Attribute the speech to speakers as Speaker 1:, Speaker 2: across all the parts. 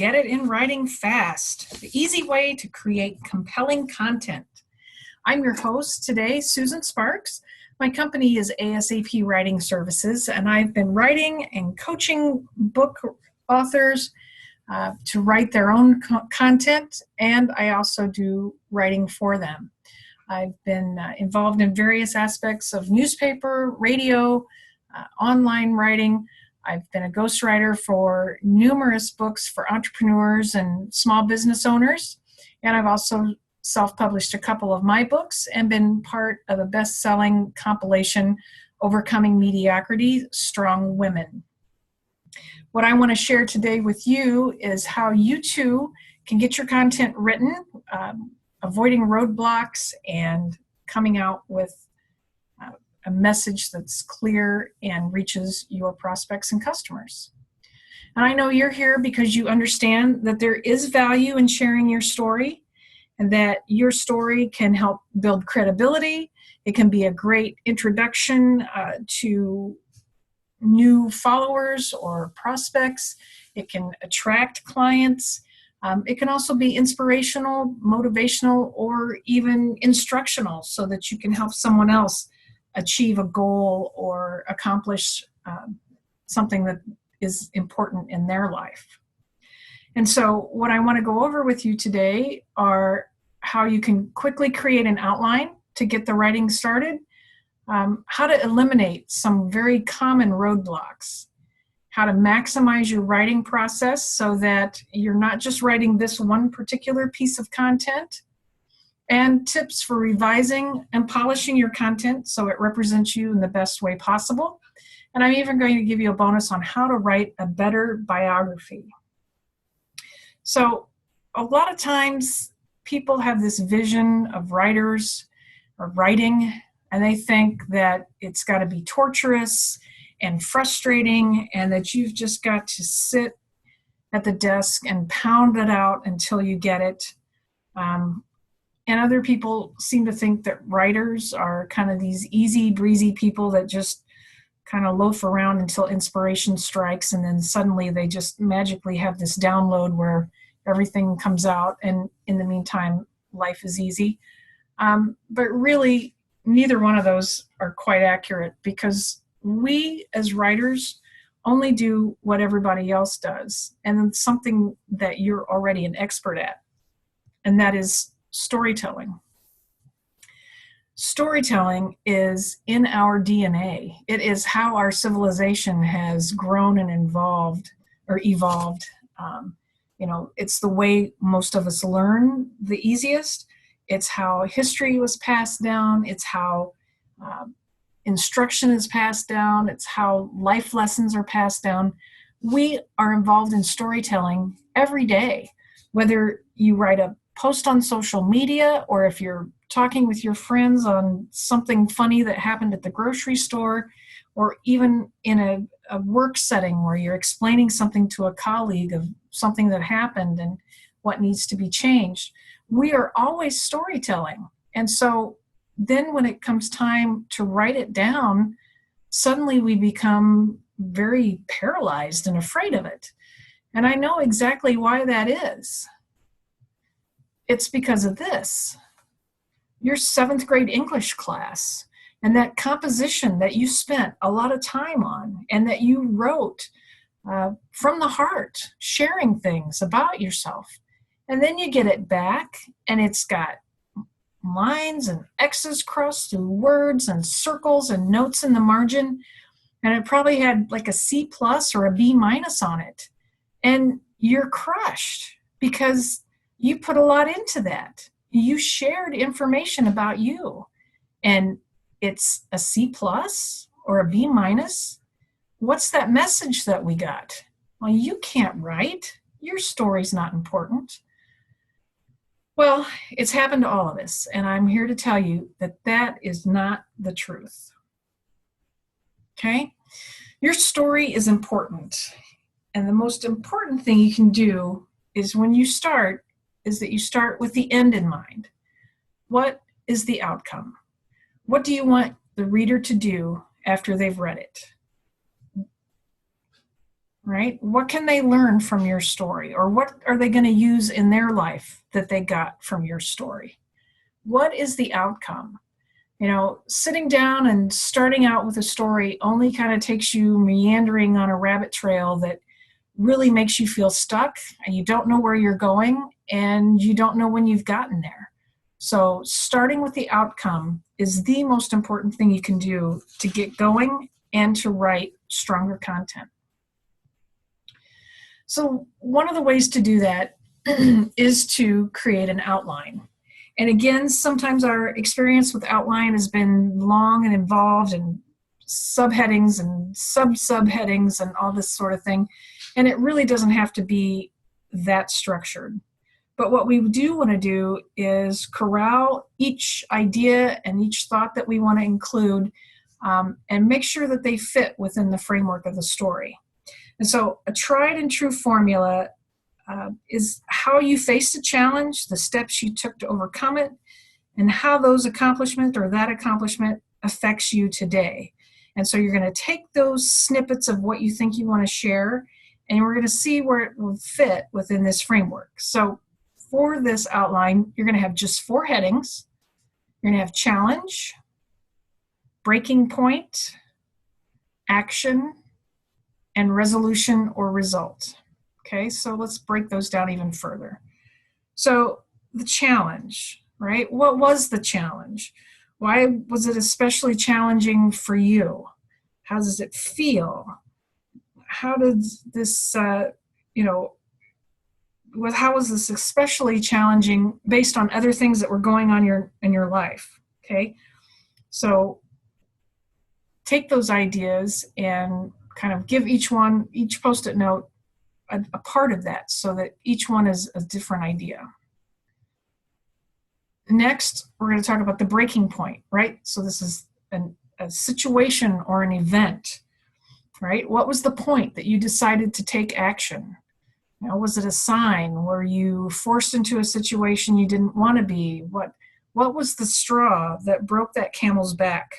Speaker 1: Get it in writing fast, the easy way to create compelling content. I'm your host today, Susan Sparks. My company is ASAP Writing Services, and I've been writing and coaching book authors to write their own content, and I also do writing for them. I've been involved in various aspects of newspaper, radio, online writing. I've been a ghostwriter for numerous books for entrepreneurs and small business owners, and I've also self-published a couple of my books and been part of a best-selling compilation, Overcoming Mediocrity, Strong Women. What I want to share today with you is how you too can get your content written, avoiding roadblocks and coming out with a message that's clear and reaches your prospects and customers. And I know you're here because you understand that there is value in sharing your story and that your story can help build credibility. It can be a great introduction to new followers or prospects. It can attract clients. It can also be inspirational, motivational, or even instructional so that you can help someone else achieve a goal or accomplish something that is important in their life. And so what I want to go over with you today are how you can quickly create an outline to get the writing started, how to eliminate some very common roadblocks, how to maximize your writing process so that you're not just writing this one particular piece of content, and tips for revising and polishing your content so it represents you in the best way possible. And I'm even going to give you a bonus on how to write a better biography. So a lot of times people have this vision of writers or writing, and they think that it's got to be torturous and frustrating and that you've just got to sit at the desk and pound it out until you get it. And other people seem to think that writers are kind of these easy breezy people that just kind of loaf around until inspiration strikes, and then suddenly they just magically have this download where everything comes out, and in the meantime, life is easy. But really, neither one of those are quite accurate, because we as writers only do what everybody else does, and it's something that you're already an expert at, and that is storytelling. Storytelling is in our DNA. It is how our civilization has grown and evolved. It's the way most of us learn the easiest. It's how history was passed down. It's how instruction is passed down. It's how life lessons are passed down. We are involved in storytelling every day, whether you write a post on social media, or if you're talking with your friends on something funny that happened at the grocery store, or even in a work setting where you're explaining something to a colleague of something that happened and what needs to be changed. We are always storytelling. And so then when it comes time to write it down, suddenly we become very paralyzed and afraid of it. And I know exactly why that is. It's because of this. Your 7th grade English class and that composition that you spent a lot of time on and that you wrote from the heart, sharing things about yourself. And then you get it back and it's got lines and X's crossed through words and circles and notes in the margin. And it probably had like a C+ or a B- on it. And you're crushed because you put a lot into that. You shared information about you, and it's a C+ or a B-. What's that message that we got? Well, you can't write. Your story's not important. Well, it's happened to all of us, and I'm here to tell you that that is not the truth. Okay? Your story is important, and the most important thing you can do is when you start is that you start with the end in mind. What is the outcome? What do you want the reader to do after they've read it? right? What can they learn from your story? Or what are they going to use in their life that they got from your story? What is the outcome? Sitting down and starting out with a story only kind of takes you meandering on a rabbit trail that really makes you feel stuck, and you don't know where you're going, and you don't know when you've gotten there. So starting with the outcome is the most important thing you can do to get going and to write stronger content. So one of the ways to do that is to create an outline. And again, sometimes our experience with outline has been long and involved, and subheadings and sub-subheadings and all this sort of thing. And it really doesn't have to be that structured. But what we do want to do is corral each idea and each thought that we want to include, and make sure that they fit within the framework of the story. And so a tried and true formula is how you faced a challenge, the steps you took to overcome it, and how those accomplishment or that accomplishment affects you today. And so you're going to take those snippets of what you think you want to share, and we're going to see where it will fit within this framework. So for this outline, you're going to have just 4 headings. You're going to have challenge, breaking point, action, and resolution or result. Okay, so let's break those down even further. So the challenge, right? What was the challenge? Why was it especially challenging for you? How does it feel? How did this, how was this especially challenging based on other things that were going on in your life? Okay, so take those ideas and kind of give each Post-it note a part of that, so that each one is a different idea. Next, we're going to talk about the breaking point, right? So this is a situation or an event, right? What was the point that you decided to take action? Was it a sign? Were you forced into a situation you didn't want to be? What was the straw that broke that camel's back?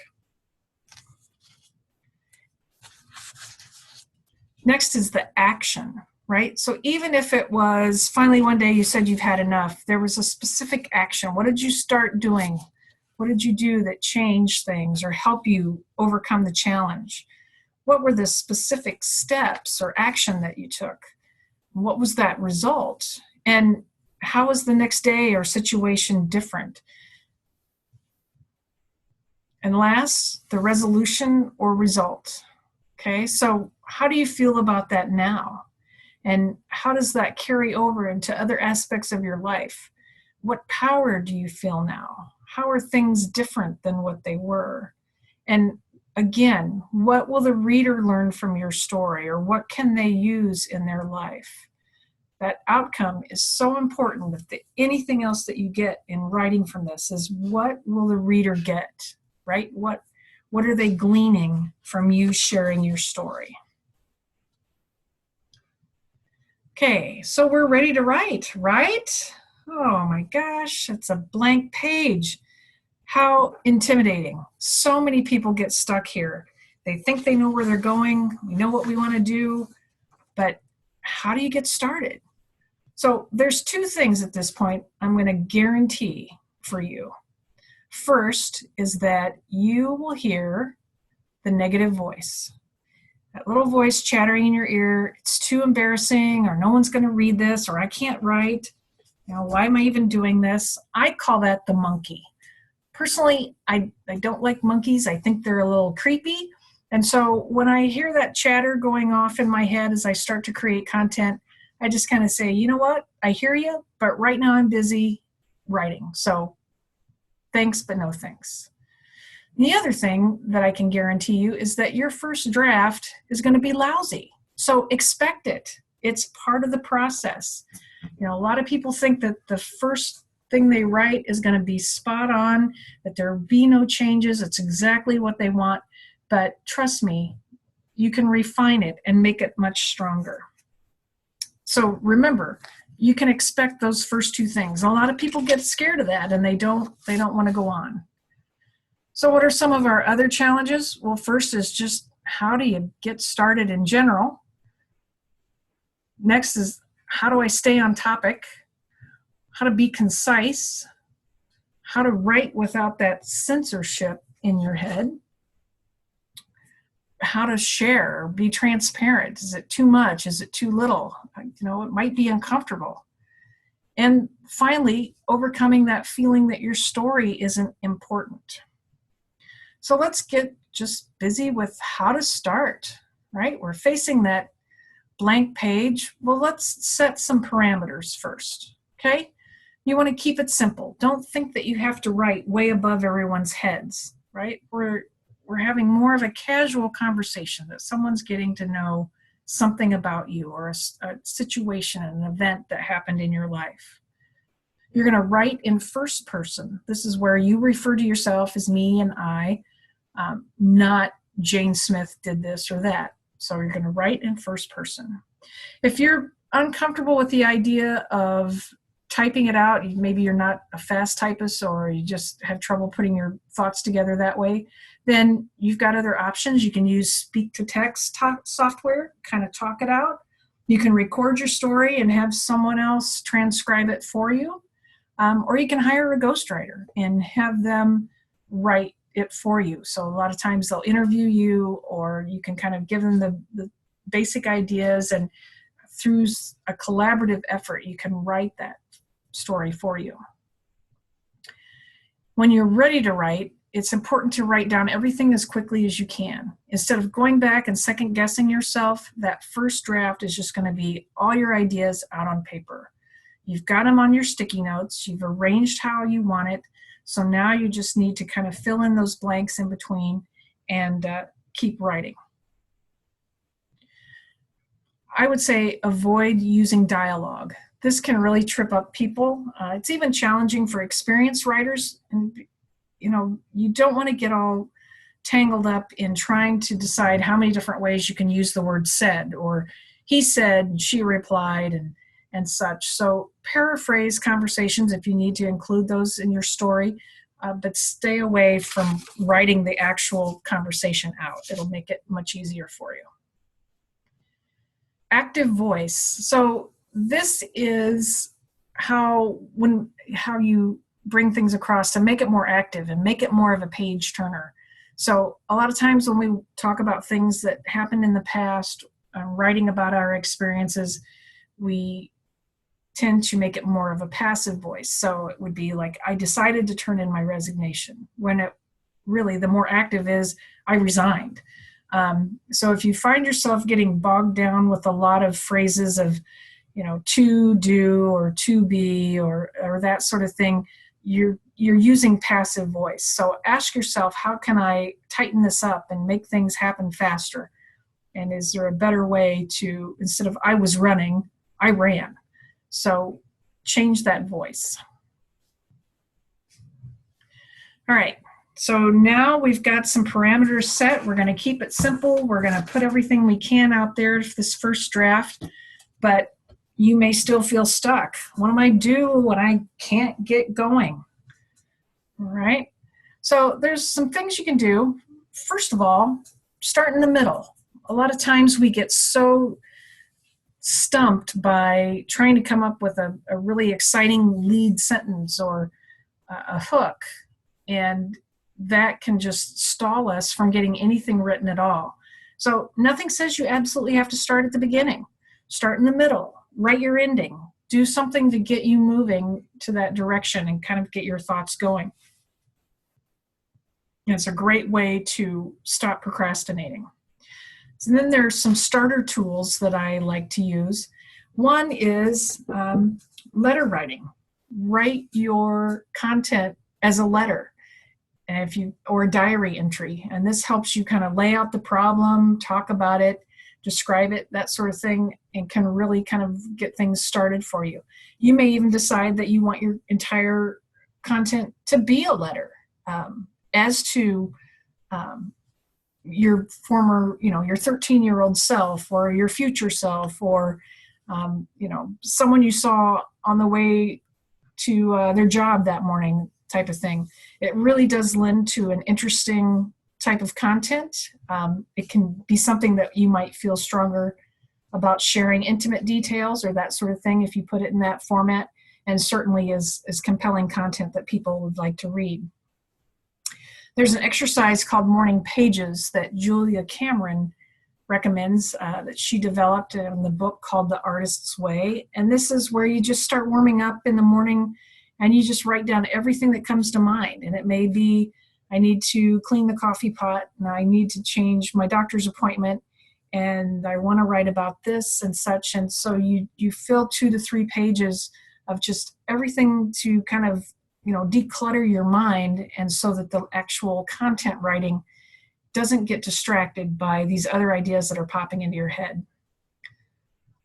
Speaker 1: Next is the action, right? So even if it was finally one day you said you've had enough, there was a specific action. What did you start doing? What did you do that changed things or help you overcome the challenge? What were the specific steps or action that you took? What was that result? And how was the next day or situation different? And last, the resolution or result. Okay, so how do you feel about that now? And how does that carry over into other aspects of your life? What power do you feel now? How are things different than what they were? And again, what will the reader learn from your story, or what can they use in their life? That outcome is so important that anything else that you get in writing from this is, what will the reader get, right? What are they gleaning from you sharing your story? Okay, so we're ready to write, right? Oh my gosh, it's a blank page. How intimidating. So many people get stuck here. They think they know where they're going, we know what we want to do, but how do you get started? So there's 2 things at this point I'm going to guarantee for you. First is that you will hear the negative voice. That little voice chattering in your ear, it's too embarrassing, or no one's going to read this, or I can't write. Why am I even doing this? I call that the monkey. Personally, I don't like monkeys. I think they're a little creepy. And so when I hear that chatter going off in my head as I start to create content, I just kind of say, you know what? I hear you, but right now I'm busy writing. So thanks, but no thanks. The other thing that I can guarantee you is that your first draft is going to be lousy. So expect it. It's part of the process. A lot of people think that the first thing they write is going to be spot on, that there will be no changes. It's exactly what they want. But trust me, you can refine it and make it much stronger. So remember, you can expect those first 2 things. A lot of people get scared of that, and they don't want to go on. So what are some of our other challenges? Well, first is just, how do you get started in general? Next is how do I stay on topic, how to be concise, how to write without that censorship in your head, how to share, be transparent. Is it too much? Is it too little? It might be uncomfortable. And finally, overcoming that feeling that your story isn't important. So let's get just busy with how to start, right? We're facing that blank page. Well, let's set some parameters first, okay? You want to keep it simple. Don't think that you have to write way above everyone's heads, right? We're having more of a casual conversation, that someone's getting to know something about you, or a situation, an event that happened in your life. You're going to write in first person. This is where you refer to yourself as me and I, not Jane Smith did this or that. So you're going to write in first person. If you're uncomfortable with the idea of typing it out, maybe you're not a fast typist, or you just have trouble putting your thoughts together that way, then you've got other options. You can use speak-to-text software, kind of talk it out. You can record your story and have someone else transcribe it for you. Or you can hire a ghostwriter and have them write it for you. So a lot of times they'll interview you, or you can kind of give them the basic ideas, and through a collaborative effort, you can write that story for you. When you're ready to write, it's important to write down everything as quickly as you can. Instead of going back and second guessing yourself, that first draft is just going to be all your ideas out on paper. You've got them on your sticky notes. You've arranged how you want it. So now you just need to kind of fill in those blanks in between and keep writing. I would say avoid using dialogue. This can really trip up people. It's even challenging for experienced writers. And you don't want to get all tangled up in trying to decide how many different ways you can use the word said, or he said, she replied, and such. So paraphrase conversations if you need to include those in your story, but stay away from writing the actual conversation out. It'll make it much easier for you. Active voice. So this is how you bring things across to make it more active and make it more of a page turner. So a lot of times when we talk about things that happened in the past, writing about our experiences, we tend to make it more of a passive voice. So it would be like, I decided to turn in my resignation, when it really, the more active is, I resigned. So if you find yourself getting bogged down with a lot of phrases of, to do or to be or that sort of thing, you're using passive voice. So ask yourself, how can I tighten this up and make things happen faster? And is there a better way to, instead of I was running, I ran? So change that voice. All right, so now we've got some parameters set. We're going to keep it simple. We're going to put everything we can out there for this first draft, but you may still feel stuck. What do I do when I can't get going? All right, so there's some things you can do. First of all, start in the middle. A lot of times we get so stumped by trying to come up with a really exciting lead sentence or a hook, and that can just stall us from getting anything written at all. So nothing says you absolutely have to start at the beginning. Start in the middle, write your ending, do something to get you moving to that direction and kind of get your thoughts going. And it's a great way to stop procrastinating. So then there's some starter tools that I like to use. One is letter writing. Write your content as a letter, and or a diary entry. And this helps you kind of lay out the problem, talk about it, describe it, that sort of thing, and can really kind of get things started for you. You may even decide that you want your entire content to be a letter, as to your former, your 13-year-old self, or your future self, or someone you saw on the way to their job that morning, type of thing. It really does lend to an interesting type of content. It can be something that you might feel stronger about sharing intimate details or that sort of thing if you put it in that format, and certainly is compelling content that people would like to read. There's an exercise called Morning Pages that Julia Cameron recommends that she developed in the book called The Artist's Way. And this is where you just start warming up in the morning and you just write down everything that comes to mind. And it may be, I need to clean the coffee pot, and I need to change my doctor's appointment, and I want to write about this and such. And so you fill 2 to 3 pages of just everything to kind of, declutter your mind, and so that the actual content writing doesn't get distracted by these other ideas that are popping into your head.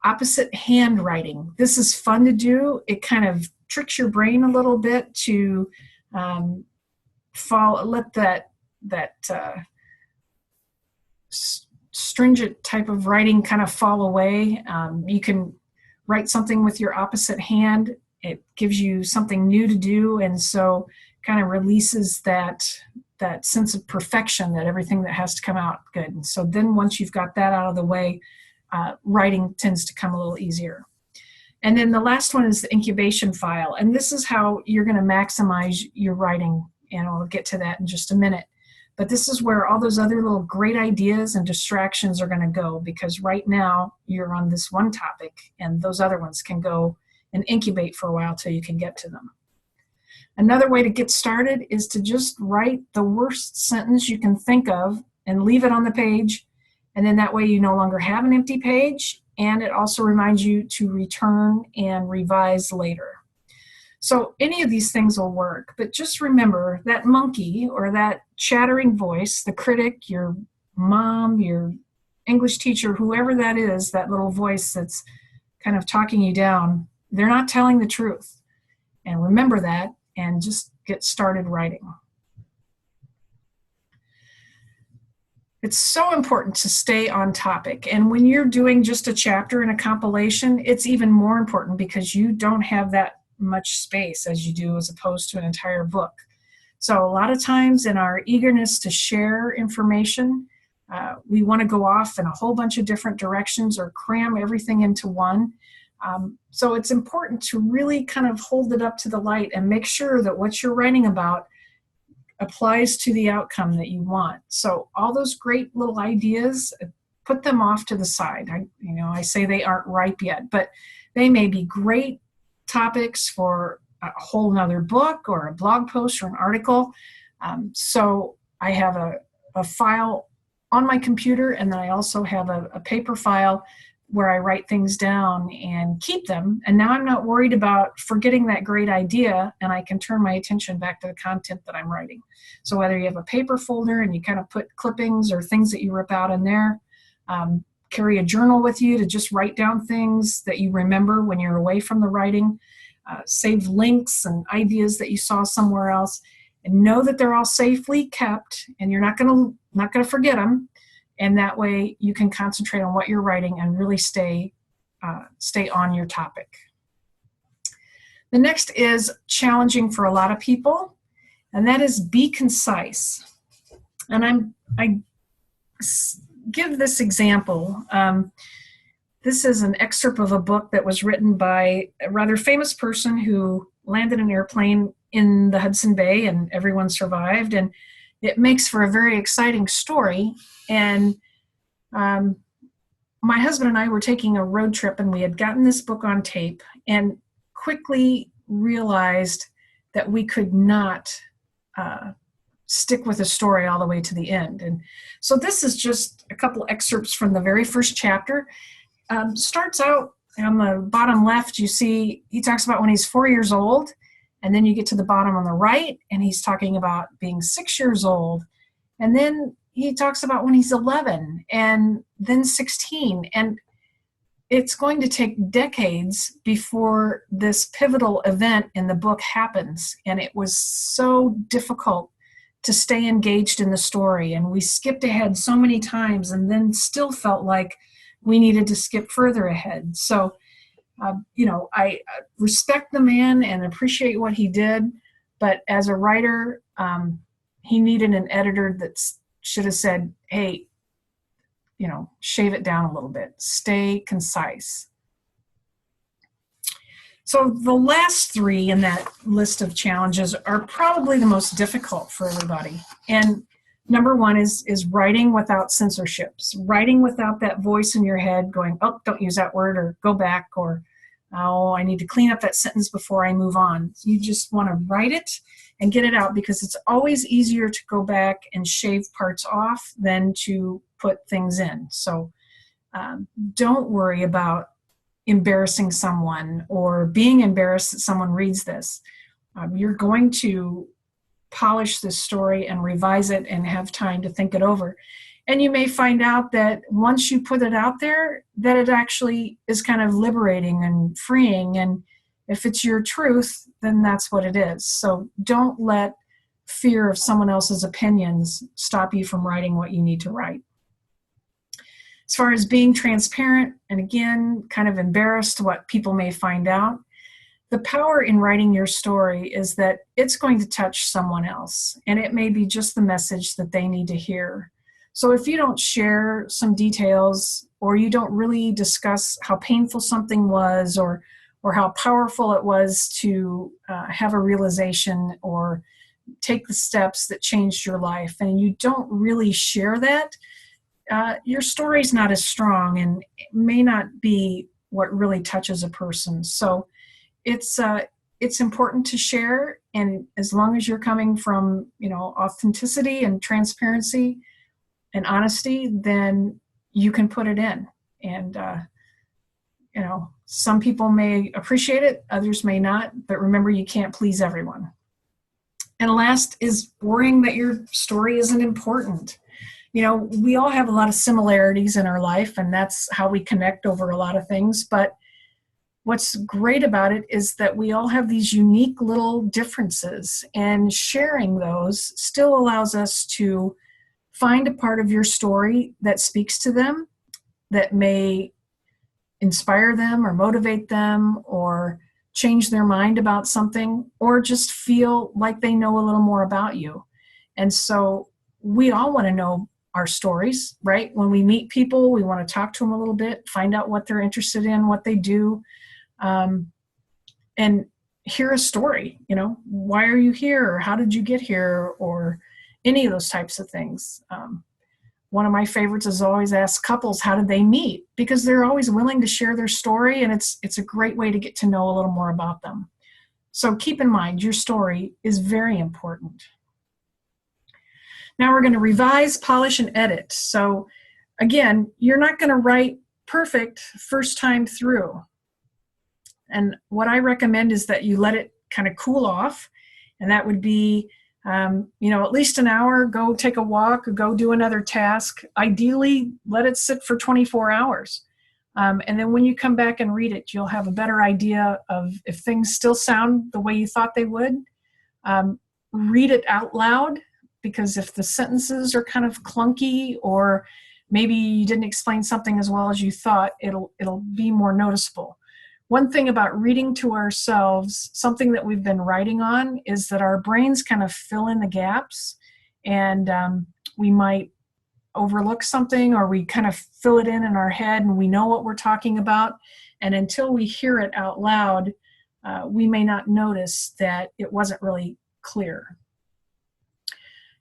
Speaker 1: Opposite handwriting. This is fun to do. It kind of tricks your brain a little bit to let that stringent type of writing kind of fall away. You can write something with your opposite hand. It gives you something new to do, and so kind of releases that sense of perfection, that everything that has to come out good. And so then once you've got that out of the way, writing tends to come a little easier. And then the last one is the incubation file. And this is how you're going to maximize your writing, and I'll get to that in just a minute. But this is where all those other little great ideas and distractions are going to go, because right now you're on this one topic, and those other ones can go and incubate for a while till you can get to them. Another way to get started is to just write the worst sentence you can think of and leave it on the page. And then that way you no longer have an empty page, and it also reminds you to return and revise later. So any of these things will work, but just remember that monkey or that chattering voice, the critic, your mom, your English teacher, whoever that is, that little voice that's kind of talking you down, they're not telling the truth. And remember that, and just get started writing. It's so important to stay on topic. And when you're doing just a chapter in a compilation, it's even more important because you don't have that much space as you do as opposed to an entire book. So a lot of times in our eagerness to share information, we want to go off in a whole bunch of different directions or cram everything into one. So it's important to really kind of hold it up to the light and make sure that what you're writing about applies to the outcome that you want. So all those great little ideas, put them off to the side. I say they aren't ripe yet, but they may be great topics for a whole nother book or a blog post or an article. So I have a file on my computer, and then I also have a paper file where I write things down and keep them. And now I'm not worried about forgetting that great idea, and I can turn my attention back to the content that I'm writing. So whether you have a paper folder and you kind of put clippings or things that you rip out in there, carry a journal with you to just write down things that you remember when you're away from the writing, save links and ideas that you saw somewhere else, and know that they're all safely kept and you're not going to forget them. And that way you can concentrate on what you're writing and really stay on your topic. The next is challenging for a lot of people, and that is be concise. And I give this example. This is an excerpt of a book that was written by a rather famous person who landed an airplane in the Hudson Bay and everyone survived. And it makes for a very exciting story. And my husband and I were taking a road trip, and we had gotten this book on tape and quickly realized that we could not stick with the story all the way to the end. And so this is just a couple excerpts from the very first chapter. Starts out on the bottom left, you see he talks about when he's 4 years old, and then you get to the bottom on the right, and he's talking about being 6 years old. And then he talks about when he's 11 and then 16. And it's going to take decades before this pivotal event in the book happens. And it was so difficult to stay engaged in the story. And we skipped ahead so many times and then still felt like we needed to skip further ahead. So, I respect the man and appreciate what he did. But as a writer, he needed an editor that should have said, hey, shave it down a little bit. Stay concise. So the last three in that list of challenges are probably the most difficult for everybody. And number one is writing without censorships, writing without that voice in your head going, oh, don't use that word, or go back, or oh, I need to clean up that sentence before I move on. You just want to write it and get it out, because it's always easier to go back and shave parts off than to put things in. So don't worry about embarrassing someone or being embarrassed that someone reads this. You're going to polish this story and revise it and have time to think it over. And you may find out that once you put it out there, that it actually is kind of liberating and freeing. And if it's your truth, then that's what it is. So don't let fear of someone else's opinions stop you from writing what you need to write. As far as being transparent, and again, kind of embarrassed what people may find out, the power in writing your story is that it's going to touch someone else, and it may be just the message that they need to hear. So if you don't share some details, or you don't really discuss how painful something was, or how powerful it was to have a realization or take the steps that changed your life, and you don't really share that, your story's not as strong and it may not be what really touches a person. So it's important to share, and as long as you're coming from authenticity and transparency and honesty, then you can put it in. And some people may appreciate it, others may not, but remember, you can't please everyone. And last is worrying that your story isn't important. We all have a lot of similarities in our life, and that's how we connect over a lot of things. But what's great about it is that we all have these unique little differences, and sharing those still allows us to find a part of your story that speaks to them, that may inspire them or motivate them or change their mind about something, or just feel like they know a little more about you. And so we all want to know our stories, right? When we meet people, we want to talk to them a little bit, find out what they're interested in, what they do, and hear a story. Why are you here? Or how did you get here? Or any of those types of things. One of my favorites is always ask couples, how did they meet? Because they're always willing to share their story, and it's a great way to get to know a little more about them. So keep in mind, your story is very important. Now we're going to revise, polish, and edit. So again, you're not going to write perfect first time through. And what I recommend is that you let it kind of cool off. And that would be, at least an hour, go take a walk, or go do another task. Ideally, let it sit for 24 hours. And then when you come back and read it, you'll have a better idea of if things still sound the way you thought they would. Read it out loud, because if the sentences are kind of clunky, or maybe you didn't explain something as well as you thought, it'll be more noticeable. One thing about reading to ourselves, something that we've been writing on, is that our brains kind of fill in the gaps, and we might overlook something, or we kind of fill it in our head and we know what we're talking about. And until we hear it out loud, we may not notice that it wasn't really clear.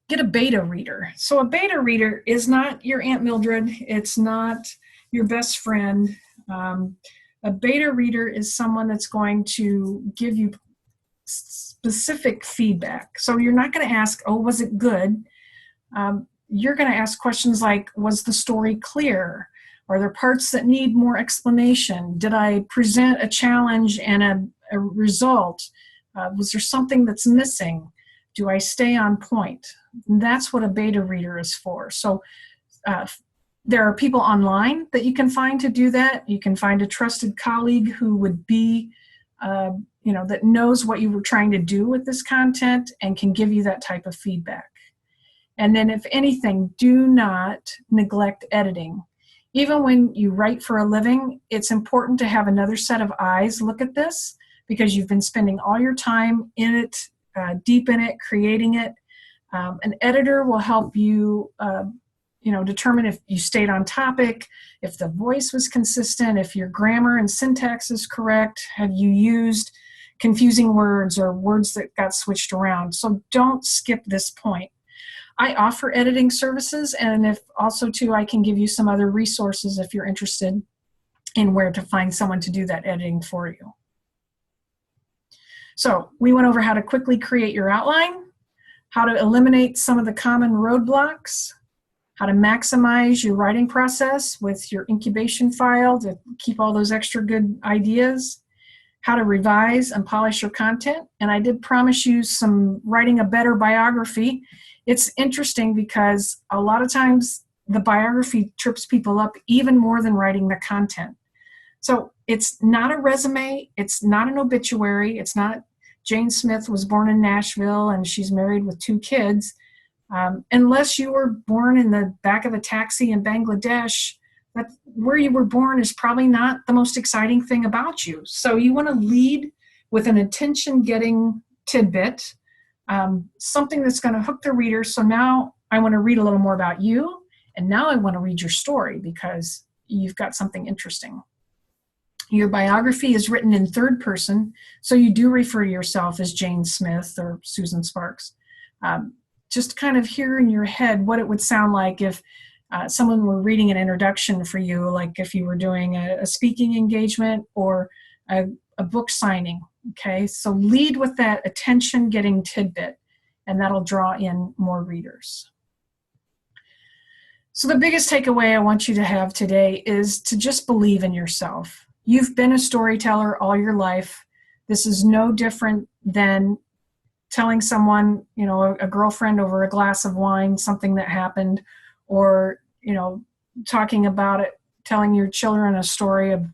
Speaker 1: Get a beta reader. So a beta reader is not your Aunt Mildred. It's not your best friend. A beta reader is someone that's going to give you specific feedback. So you're not going to ask, oh, was it good? You're going to ask questions like, was the story clear? Are there parts that need more explanation? Did I present a challenge and a result? Was there something that's missing? Do I stay on point? And that's what a beta reader is for. So there are people online that you can find to do that. You can find a trusted colleague who would be, that knows what you were trying to do with this content and can give you that type of feedback. And then if anything, do not neglect editing. Even when you write for a living, it's important to have another set of eyes look at this, because you've been spending all your time in it, deep in it, creating it. An editor will help you, determine if you stayed on topic, if the voice was consistent, if your grammar and syntax is correct, have you used confusing words or words that got switched around. So don't skip this point. I offer editing services, and if also too, I can give you some other resources if you're interested in where to find someone to do that editing for you. So we went over how to quickly create your outline, how to eliminate some of the common roadblocks, how to maximize your writing process with your incubation file to keep all those extra good ideas, how to revise and polish your content. And I did promise you some writing a better biography. It's interesting because a lot of times the biography trips people up even more than writing the content. So it's not a resume, it's not an obituary, it's not Jane Smith was born in Nashville and she's married with 2 kids. Unless you were born in the back of a taxi in Bangladesh, where you were born is probably not the most exciting thing about you. So you want to lead with an attention-getting tidbit, something that's going to hook the reader. So now I want to read a little more about you, and now I want to read your story because you've got something interesting. Your biography is written in third person, so you do refer to yourself as Jane Smith or Susan Sparks. Just kind of hear in your head what it would sound like if someone were reading an introduction for you, like if you were doing a speaking engagement or a book signing, okay? So lead with that attention-getting tidbit, and that'll draw in more readers. So the biggest takeaway I want you to have today is to just believe in yourself. You've been a storyteller all your life. This is no different than telling someone, a girlfriend over a glass of wine, something that happened, or, talking about it, telling your children a story of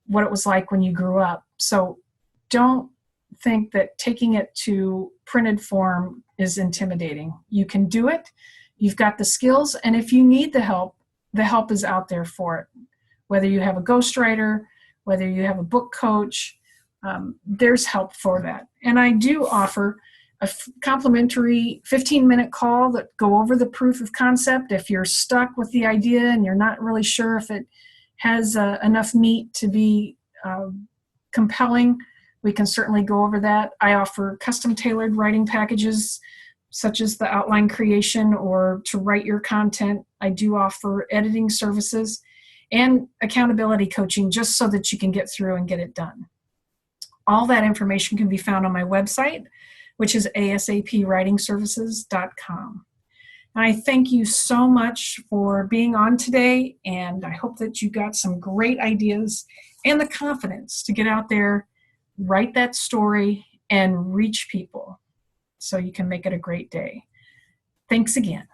Speaker 1: what it was like when you grew up. So don't think that taking it to printed form is intimidating. You can do it. You've got the skills. And if you need the help is out there for it. Whether you have a ghostwriter, whether you have a book coach, there's help for that. And I do offer a complimentary 15-minute call that go over the proof of concept. If you're stuck with the idea and you're not really sure if it has enough meat to be compelling, we can certainly go over that. I offer custom-tailored writing packages, such as the outline creation or to write your content. I do offer editing services and accountability coaching just so that you can get through and get it done. All that information can be found on my website, which is asapwritingservices.com. And I thank you so much for being on today, and I hope that you got some great ideas and the confidence to get out there, write that story, and reach people so you can make it a great day. Thanks again.